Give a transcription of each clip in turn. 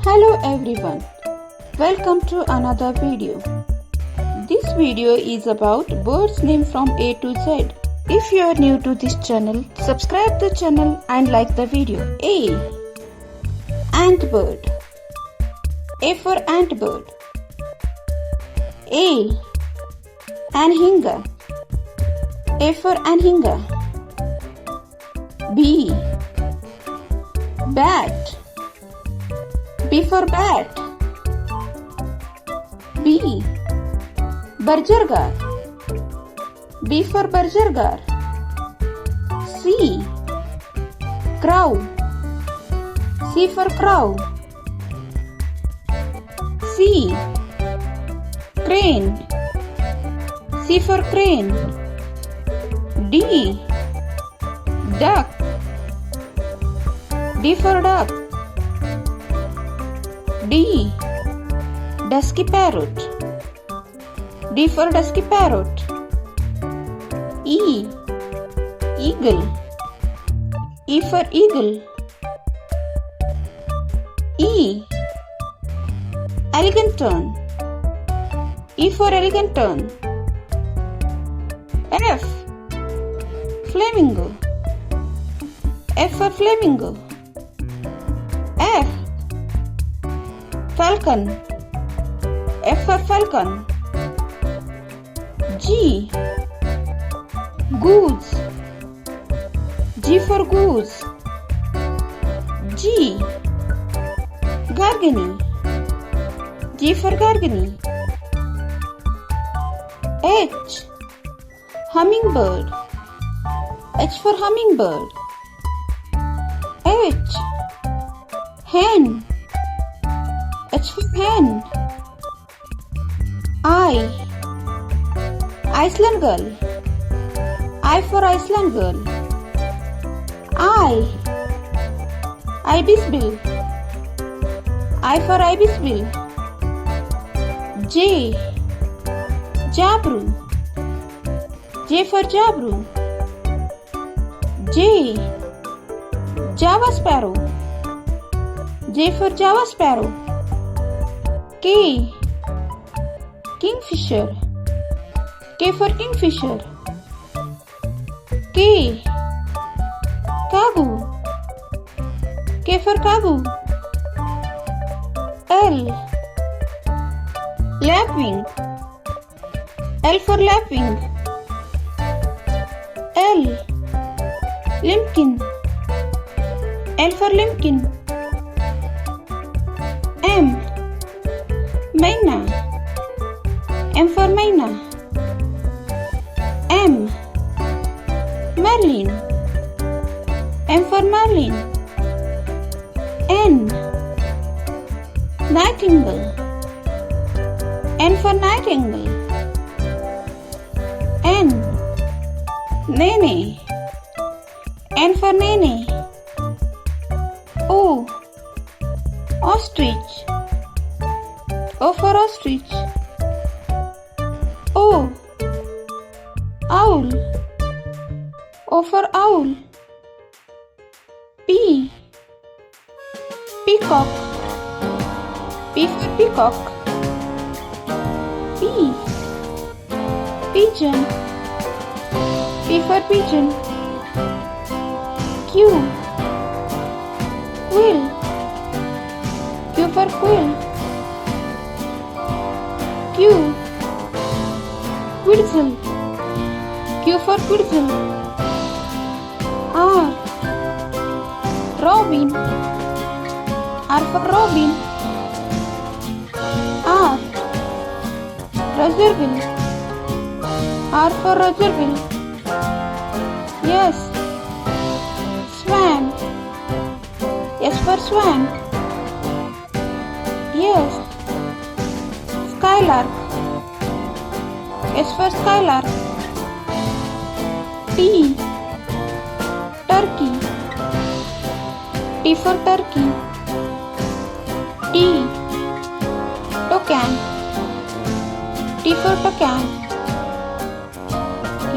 Hello everyone, welcome to another video. This video is about birds name from A to Z. If you are new to this channel, subscribe the channel and like the video. A. Ant bird. A for ant bird. A. Anhinga. A for anhinga. B. Bat. B for bat. B. Barjargar. B for barjargar. C. Crow. C for crow. C. Crane. C for crane. D. Duck. D for duck. D. Dusky parrot. D for dusky parrot. E. Eagle. E for eagle. E. Elegantern. E for elegantern. F. Flamingo. F for flamingo. F. Falcon. F for falcon. G. Goose. G for goose. G. Gargany. G for gargany. H. Hummingbird. H for hummingbird. H. Hen. H for hen. I. Iceland gull. I for Iceland gull. I. Ibis bill. I for ibis bill. J. Jabru. J for jabru. J. Java sparrow. J for Java sparrow. K. Kingfisher. K for kingfisher. K. Kagu. K for kagu. L. Lapwing. L for lapwing. L. Limpkin. L for limpkin. M. Maina. M for maina. M. Marlin. M for marlin. N. Nightingale. N for nightingale. N. Nene. N for nene. O. Ostrich. O for ostrich. O. Owl. O for owl. P. Peacock. P for peacock. P. Pigeon. P for pigeon. Q. Quill. Q for quill. Q. Quetzal. Q for quetzal. R. Robin. R for robin. R. Razorbill. R for razorbill. S. Swan. S for swan. S. Skylark. S for skylark. T. Turkey. T for turkey. T. Toucan. T for toucan.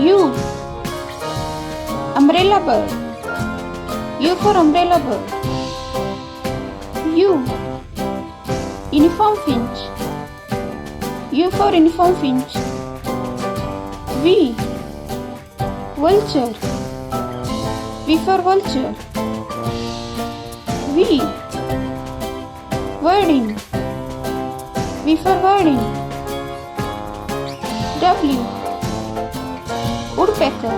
U. Umbrella bird. U for umbrella bird. U. Uniform finch. U for uniform finch. V. Vulture. V for vulture. V. Verdin. V for verdin. W. Woodpecker.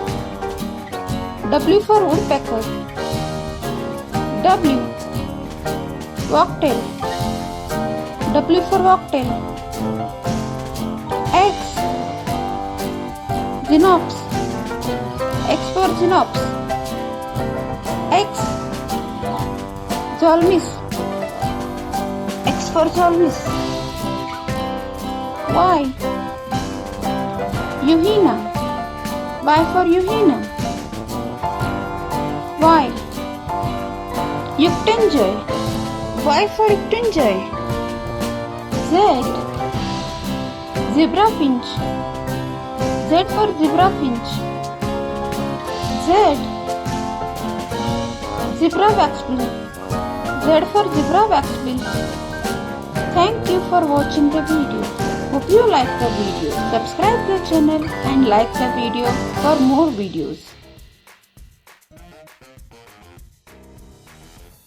W for woodpecker. W. Wagtail. W for wagtail. X. Xenops. X for xenops. X. Zolmis. X for zolmis. Y. Euhena. Y for euhena. Y. Yuctenjoy. Y for yuctenjoy. Z. Zebra finch. Z for zebra finch. Z. Zebra waxbill. Z for zebra waxbill. Thank you for watching the video. Hope you like the video. Subscribe the channel and like the video for more videos.